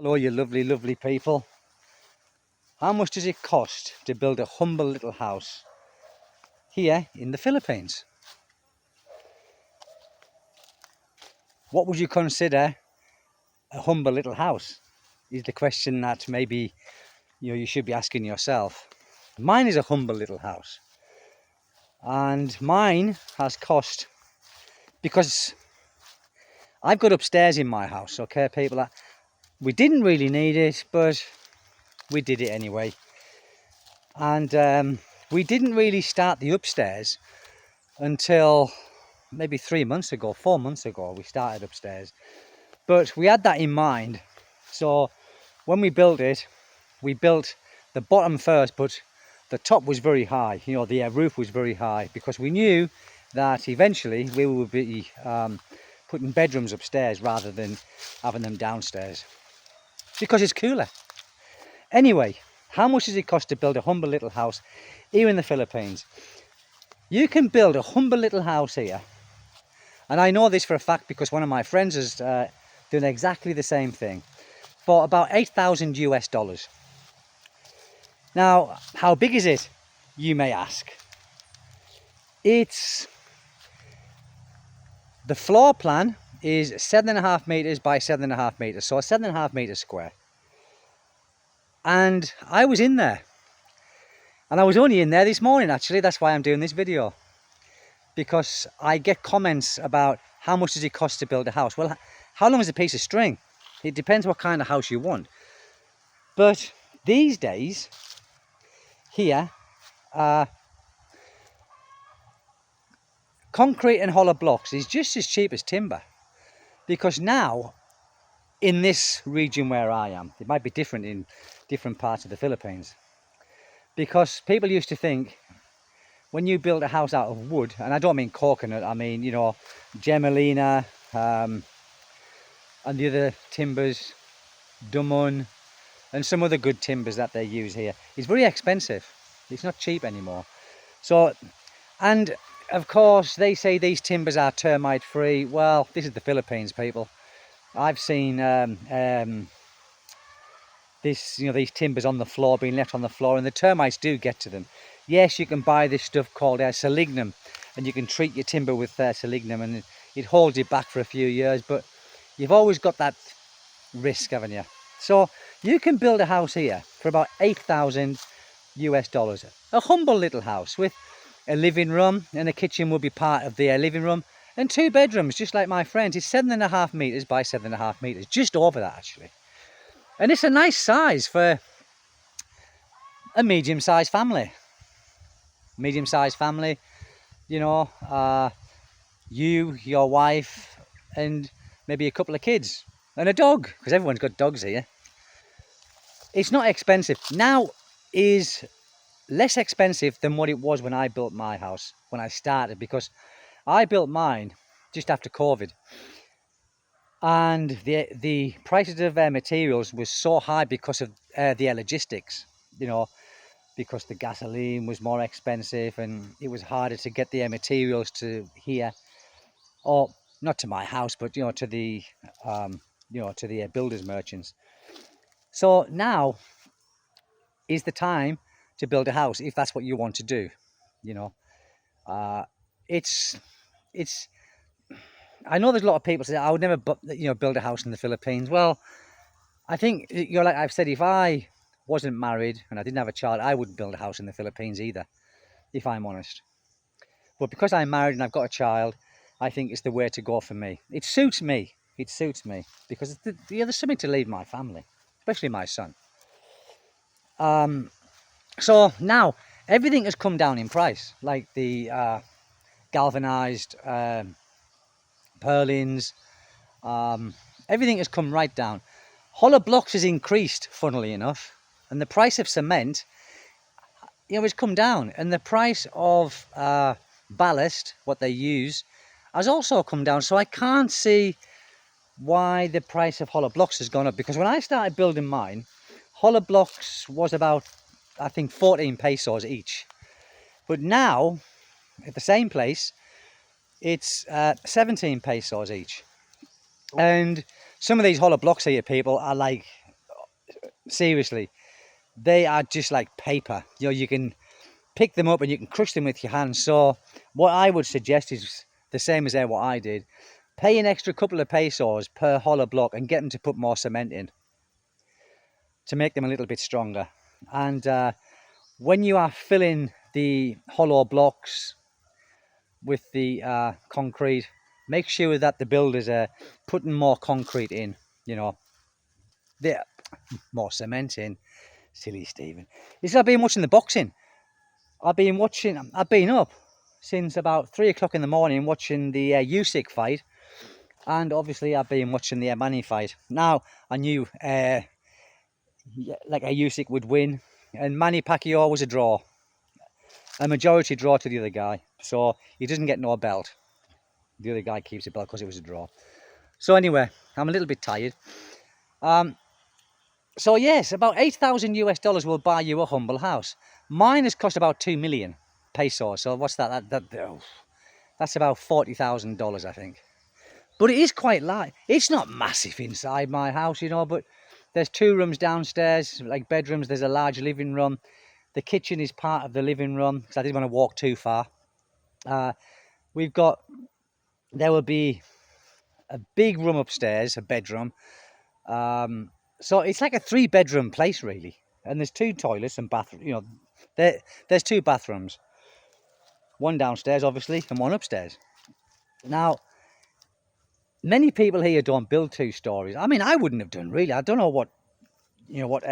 Hello, you lovely, lovely people. How much does it cost to build a humble little house here in the Philippines? What would you consider a humble little house? Is the question that maybe you should be asking yourself. Mine is a humble little house, and mine has cost because I've got upstairs in my house. Okay, people, we didn't really need it, but we did it anyway. And we didn't really start the upstairs until maybe 3 months ago, 4 months ago. We started upstairs, but we had that in mind. So when we built it, we built the bottom first, but the top was very high. The roof was very high because we knew that eventually we would be putting bedrooms upstairs rather than having them downstairs because it's cooler. Anyway, how much does it cost to build a humble little house here in the Philippines? You can build a humble little house here, and I know this for a fact because one of my friends has done exactly the same thing, for about 8,000 US dollars. Now, how big is it, you may ask? The floor plan is 7.5 meters by 7.5 meters, so 7.5 meters square. And I was in there, and I was only in there this morning actually. That's why I'm doing this video, because I get comments about how much does it cost to build a house. Well, how long is a piece of string? It depends what kind of house you want. But these days here, concrete and hollow blocks is just as cheap as timber, because now in this region where I am, it might be different in different parts of the Philippines, because people used to think when you build a house out of wood, and I don't mean coconut, I mean Gemelina and the other timbers, Dumun, and some other good timbers that they use here, it's very expensive. It's not cheap anymore. So, and of course they say these timbers are termite free. Well, this is the Philippines, people. I've seen these timbers on the floor, being left on the floor, and the termites do get to them. Yes, you can buy this stuff called Selignum, and you can treat your timber with Selignum, and it holds it back for a few years, but you've always got that risk, haven't you? So you can build a house here for about 8,000 US dollars. A humble little house with a living room, and a kitchen will be part of the living room, and 2 bedrooms, just like my friend's. It's 7.5 meters by 7.5 meters, just over that actually. And it's a nice size for a medium-sized family. Medium-sized family, you, your wife, and maybe a couple of kids, and a dog, because everyone's got dogs here. It's not expensive. Now is less expensive than what it was when I built my house, when I started, because I built mine just after COVID. And the prices of materials was so high because of the logistics, because the gasoline was more expensive and it was harder to get the materials to here, or not to my house, but to the builders merchants. So now is the time to build a house if that's what you want to do. It's I know there's a lot of people say I would never build a house in the Philippines. Well, I think like I've said, if I wasn't married and I didn't have a child, I wouldn't build a house in the Philippines either, if I'm honest. But because I'm married and I've got a child, I think it's the way to go for me. It suits me. It suits me because there's something to leave my family, especially my son. So now everything has come down in price, like the galvanized purlins. Everything has come right down. Hollow blocks has increased, funnily enough, and the price of cement, has come down, and the price of ballast, what they use, has also come down. So I can't see why the price of hollow blocks has gone up, because when I started building mine, hollow blocks was about, I think, 14 pesos each. But now, at the same place, it's 17 pesos each. And some of these hollow blocks here, people, are like seriously, they are just like paper. You know, you can pick them up and you can crush them with your hands. So what I would suggest is the same as what I did. Pay an extra couple of pesos per hollow block and get them to put more cement in to make them a little bit stronger. And when you are filling the hollow blocks with the concrete, make sure that the builders are putting more concrete in, you know, there, more cement in. Silly Stephen. This I've been watching the boxing. I've been up since about 3 o'clock in the morning watching the Usyk fight, and obviously I've been watching the Manny fight. Now I knew like a Usyk would win, and Manny Pacquiao was a draw, a majority draw to the other guy, so he doesn't get no belt. The other guy keeps the belt because it was a draw. So anyway, I'm a little bit tired. So yes, about 8,000 US dollars will buy you a humble house. Mine has cost about 2 million pesos. So what's that? That's about $40,000, I think. But it is quite large. It's not massive inside my house, you know, but there's 2 rooms downstairs, like bedrooms. There's a large living room. The kitchen is part of the living room because I didn't want to walk too far. There will be a big room upstairs, a bedroom. So it's like a 3-bedroom place, really. And there's 2 toilets and bathroom. You know, there's 2 bathrooms. One downstairs, obviously, and one upstairs. Now, many people here don't build 2 stories. I mean, I wouldn't have done, really. I don't know what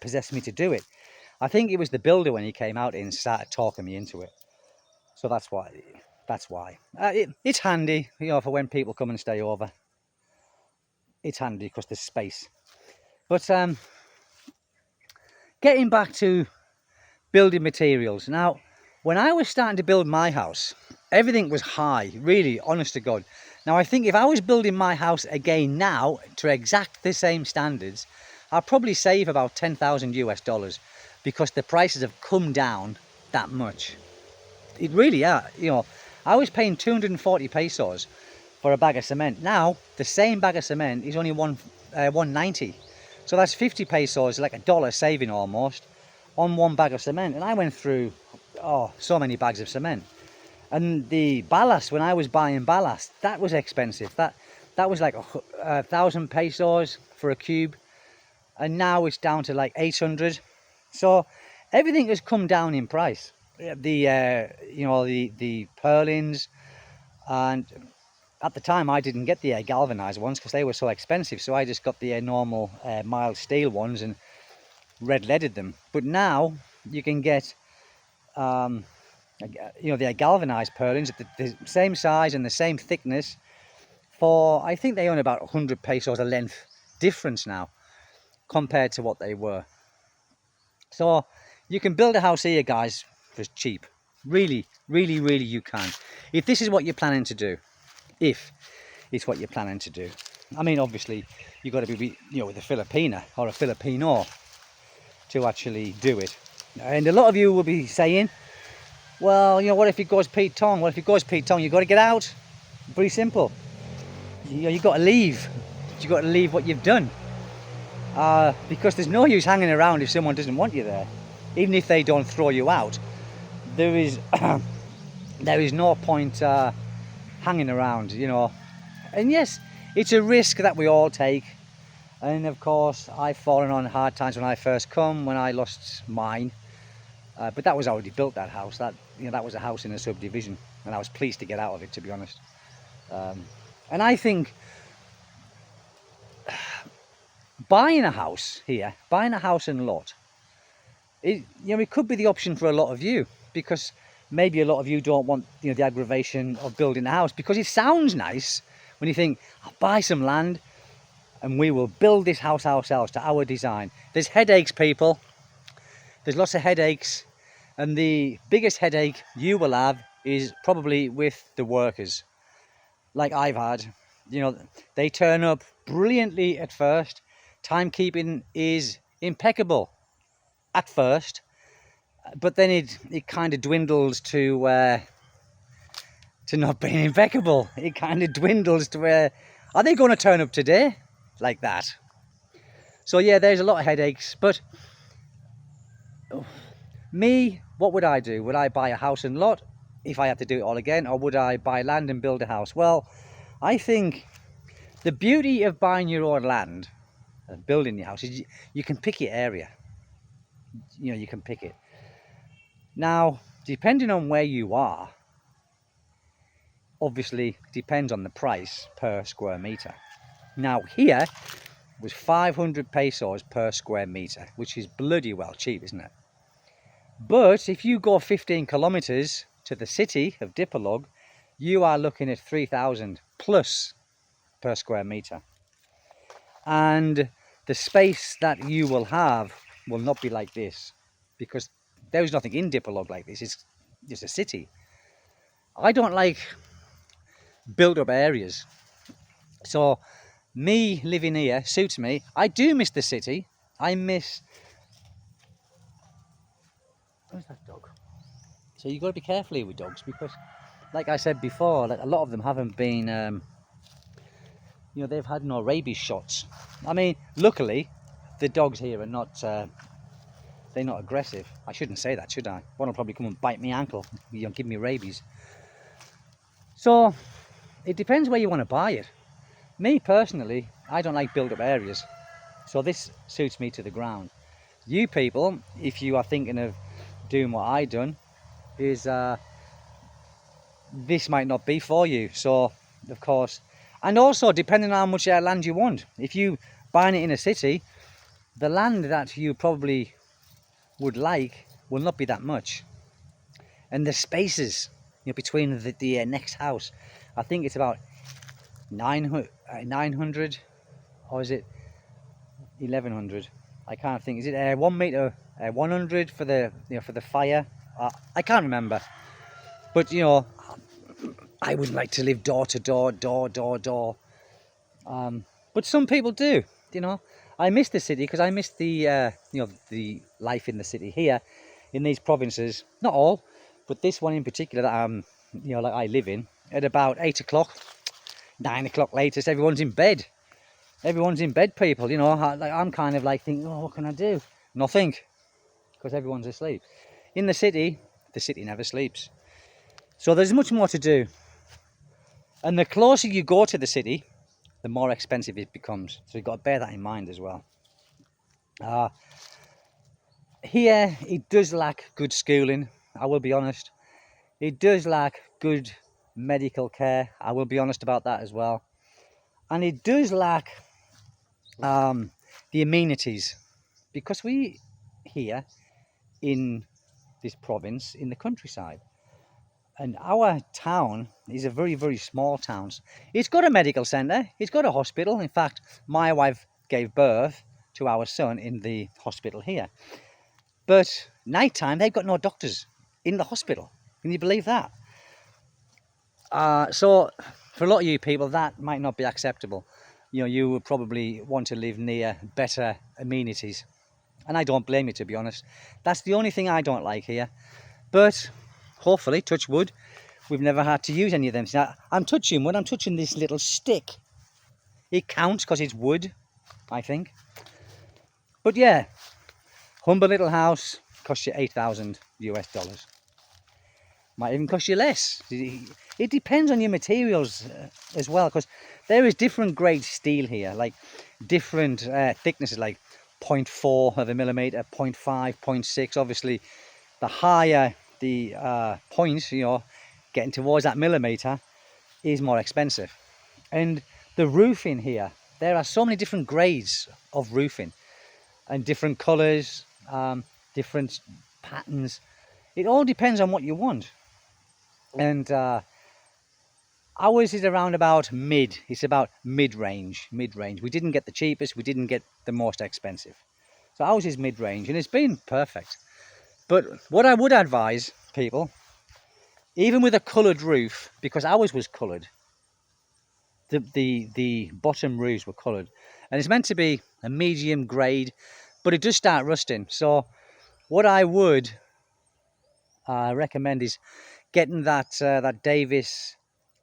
possessed me to do it. I think it was the builder when he came out and started talking me into it. So that's why. It's handy, you know, for when people come and stay over. It's handy because there's space. But getting back to building materials. Now, when I was starting to build my house, everything was high, really, honest to God. Now, I think if I was building my house again now to exact the same standards, I'd probably save about 10,000 US dollars because the prices have come down that much. It really are. You know, I was paying 240 pesos for a bag of cement. Now, the same bag of cement is only 190. So that's 50 pesos, like $1 saving almost, on one bag of cement. And I went through, so many bags of cement. And the ballast, when I was buying ballast, that was expensive. That was like 1,000 pesos for a cube. And now it's down to like 800. So everything has come down in price. The purlins, and at the time I didn't get the galvanized ones because they were so expensive, so I just got the normal mild steel ones and red leaded them. But now you can get the galvanized purlins at the same size and the same thickness for, I think they own about 100 pesos a length difference now compared to what they were. So you can build a house here, guys, for cheap. Really, really, really you can. If this is what you're planning to do. If it's what you're planning to do. I mean, obviously, you've got to be, with a Filipina or a Filipino to actually do it. And a lot of you will be saying, well, what if it goes Pete Tong? Well, if it goes Pete Tong, you've got to get out. Pretty simple. You've got to leave. You've got to leave what you've done. Because there's no use hanging around if someone doesn't want you there. Even if they don't throw you out, there is no point hanging around, And yes, it's a risk that we all take. And of course, I've fallen on hard times when I first come, when I lost mine. But that was already built, that house. That was a house in a subdivision, and I was pleased to get out of it, to be honest. And I think buying a house here, buying a house and lot, it could be the option for a lot of you, because maybe a lot of you don't want the aggravation of building a house, because it sounds nice when you think, I'll buy some land and we will build this house ourselves to our design. There's headaches, people. There's lots of headaches, and the biggest headache you will have is probably with the workers, like I've had. They turn up brilliantly at first. Timekeeping is impeccable at first, but then it kind of dwindles to not being impeccable. It kind of dwindles to where, are they going to turn up today? Like that. So yeah, there's a lot of headaches, but me, what would I do? Would I buy a house and lot if I had to do it all again, or would I buy land and build a house? Well, I think the beauty of buying your own land and building your house is you can pick your area. You know, you can pick it. Now, depending on where you are, obviously depends on the price per square meter. Now here was 500 pesos per square meter, which is bloody well cheap, isn't it? But if you go 15 kilometers to the city of Dipolog, you are looking at 3,000 plus per square meter. And the space that you will have will not be like this, because there's nothing in Dipolog like this. It's just a city. I don't like built up areas. So me living here suits me. I do miss the city. I miss... Where's that dog? So you've got to be careful here with dogs, because like I said before, like a lot of them haven't been, you know, they've had no rabies shots. I mean, luckily, the dogs here are not, they're not aggressive. I shouldn't say that, should I? One will probably come and bite me ankle, you know, give me rabies. So, it depends where you want to buy it. Me, personally, I don't like built-up areas. So this suits me to the ground. You people, if you are thinking of doing what I done, is this might not be for you. So, of course, and also depending on how much land you want. If you buying it in a city, the land that you probably would like will not be that much. And the spaces, you know, between the next house, I think it's about 900 or is it 1100? I can't think. Is it 1 meter 100 for the, you know, for the fire? I can't remember. But you know, I wouldn't like to live door to door, door. But some people do. You know, I miss the city because I miss the you know, the life in the city here, in these provinces. Not all, but this one in particular that you know, like I live in. At about 8 o'clock, 9 o'clock latest, everyone's in bed. Everyone's in bed, people. You know, I'm kind of like thinking, oh, what can I do? Nothing, because everyone's asleep. In the city never sleeps. So there's much more to do. And the closer you go to the city, the more expensive it becomes. So you've got to bear that in mind as well. Here, it does lack good schooling, I will be honest. It does lack good medical care, I will be honest about that as well. And it does lack the amenities, because we here in this province, in the countryside, and our town is a very, very small town. It's got a medical centre, it's got a hospital. In fact, my wife gave birth to our son in the hospital here. But nighttime, they've got no doctors in the hospital. Can you believe that? So for a lot of you people, that might not be acceptable. You know, you would probably want to live near better amenities. And I don't blame you, to be honest. That's the only thing I don't like here. But hopefully, touch wood, we've never had to use any of them. Now, I'm touching wood, I'm touching this little stick. It counts because it's wood, I think. But yeah, humble little house, costs you 8,000 US dollars. Might even cost you less. It depends on your materials as well, because there is different grade steel here, like different thicknesses, like 0.4 of a millimeter, 0.5, 0.6. Obviously, the higher the points, you know, getting towards that millimeter, is more expensive. And the roofing here, there are so many different grades of roofing and different colors, different patterns. It all depends on what you want. And ours is around about mid. It's about mid-range. We didn't get the cheapest, we didn't get the most expensive. So ours is mid-range, and it's been perfect. But what I would advise people, even with a coloured roof, because ours was coloured, the bottom roofs were coloured, and it's meant to be a medium grade, but it does start rusting. So what I would recommend is getting that Davis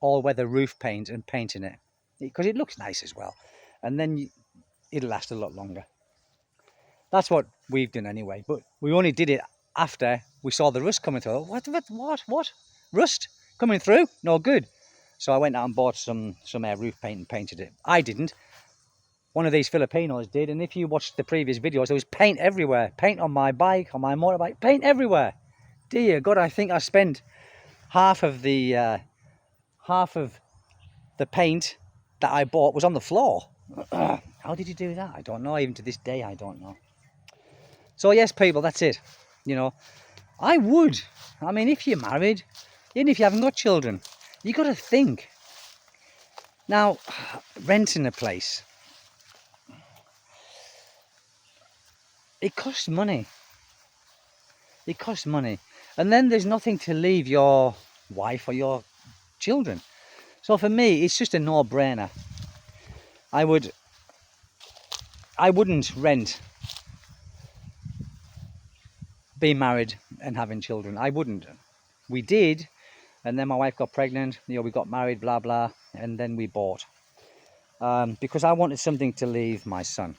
all-weather roof paint and painting it, because it looks nice as well, and then it'll last a lot longer. That's what we've done anyway. But we only did it after we saw the rust coming through. What? Rust coming through? No good. So I went out and bought some roof paint and painted it. I didn't. One of these Filipinos did. And if you watched the previous videos, there was paint everywhere. Paint on my bike, on my motorbike, paint everywhere. Dear God, I think I spent half of the paint that I bought was on the floor. How did you do that? I don't know. Even to this day, I don't know. So yes, people, that's it. You know, I would. I mean, if you're married, even if you haven't got children, you got to think. Now, renting a place, it costs money. It costs money. And then there's nothing to leave your wife or your children. So for me, it's just a no-brainer. I wouldn't rent being married and having children. I wouldn't. We did, and then my wife got pregnant, you know, we got married, blah blah, and then we bought, because I wanted something to leave my son.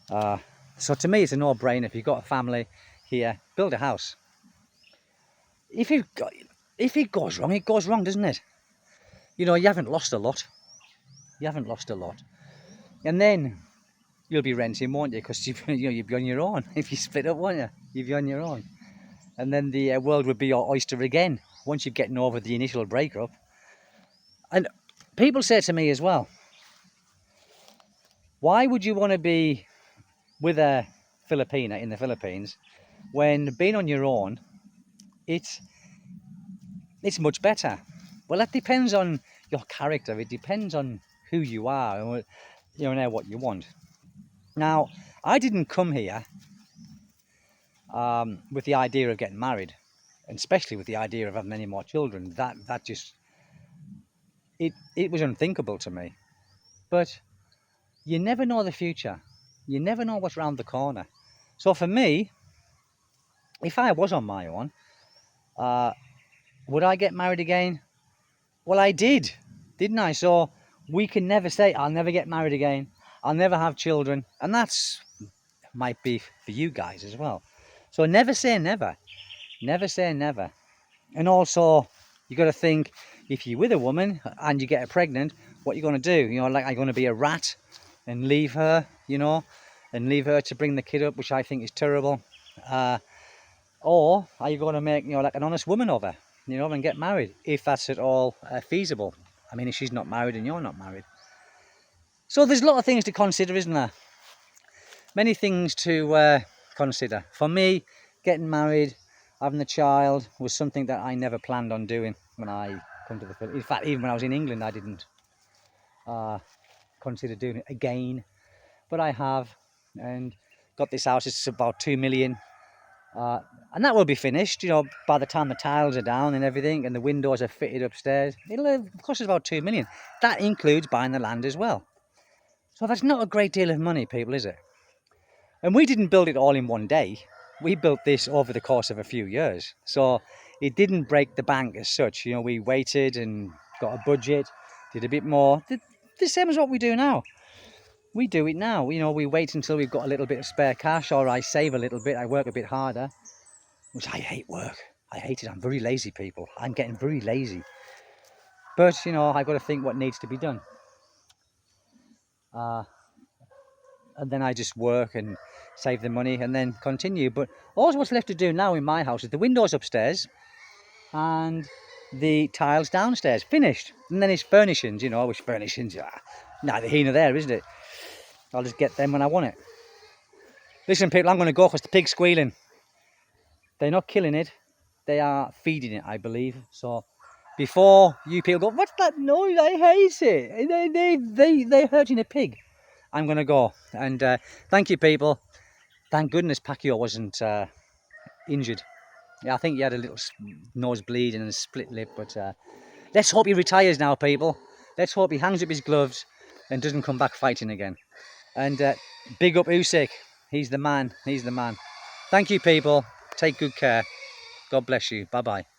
So to me, it's a no-brainer. If you've got a family here, build a house. If it goes wrong, it goes wrong, doesn't it? You know, you haven't lost a lot. And then you'll be renting, won't you? Because you'll be on your own. If you split up, won't you? You'll be on your own. And then the world would be your oyster again once you're getting over the initial breakup. And people say to me as well, why would you want to be with a Filipina in the Philippines when being on your own, it's much better? Well, that depends on your character. It depends on who you are and what you want. Now, I didn't come here with the idea of getting married, and especially with the idea of having any more children. That just, it was unthinkable to me. But you never know the future. You never know what's around the corner. So for me, if I was on my own, would I get married again? Well, I did, didn't I? So we can never say, I'll never get married again. I'll never have children. And that's might be for you guys as well. So never say never. Never say never. And also, you got to think, if you're with a woman and you get her pregnant, what are you going to do? You know, like, are you going to be a rat and leave her, you know, and leave her to bring the kid up, which I think is terrible? Or are you going to make, you know, like an honest woman of her, you know, and get married, if that's at all feasible? I mean, if she's not married and you're not married. So there's a lot of things to consider, isn't there? Many things to consider. For me, getting married, having a child was something that I never planned on doing when I come to the Philippines. In fact, even when I was in England, I didn't consider doing it again. But I have, and got this house. It's about 2 million. And that will be finished, you know, by the time the tiles are down and everything, and the windows are fitted upstairs. It'll cost us about 2 million. That includes buying the land as well. So that's not a great deal of money, people, is it? And we didn't build it all in one day. We built this over the course of a few years. So it didn't break the bank as such. You know, we waited and got a budget, did a bit more. The same as what we do now. We do it now. You know, we wait until we've got a little bit of spare cash, or I save a little bit, I work a bit harder, which I hate work. I hate it. I'm very lazy, people. I'm getting very lazy. But, you know, I've got to think what needs to be done. And then I just work and save the money and then continue. But all what's left to do now in my house is the windows upstairs and the tiles downstairs. Finished. And then it's furnishings, you know, which furnishings are neither here nor there, isn't it? I'll just get them when I want it. Listen, people, I'm going to go because the pig's squealing. They're not killing it. They are feeding it, I believe. So before you people go, what's that noise? I hate it. They're hurting a pig. I'm going to go. And thank you, people. Thank goodness Pacquiao wasn't injured. Yeah, I think he had a little nosebleed and a split lip. But let's hope he retires now, people. Let's hope he hangs up his gloves and doesn't come back fighting again. And big up Usyk. He's the man. He's the man. Thank you, people. Take good care. God bless you. Bye-bye.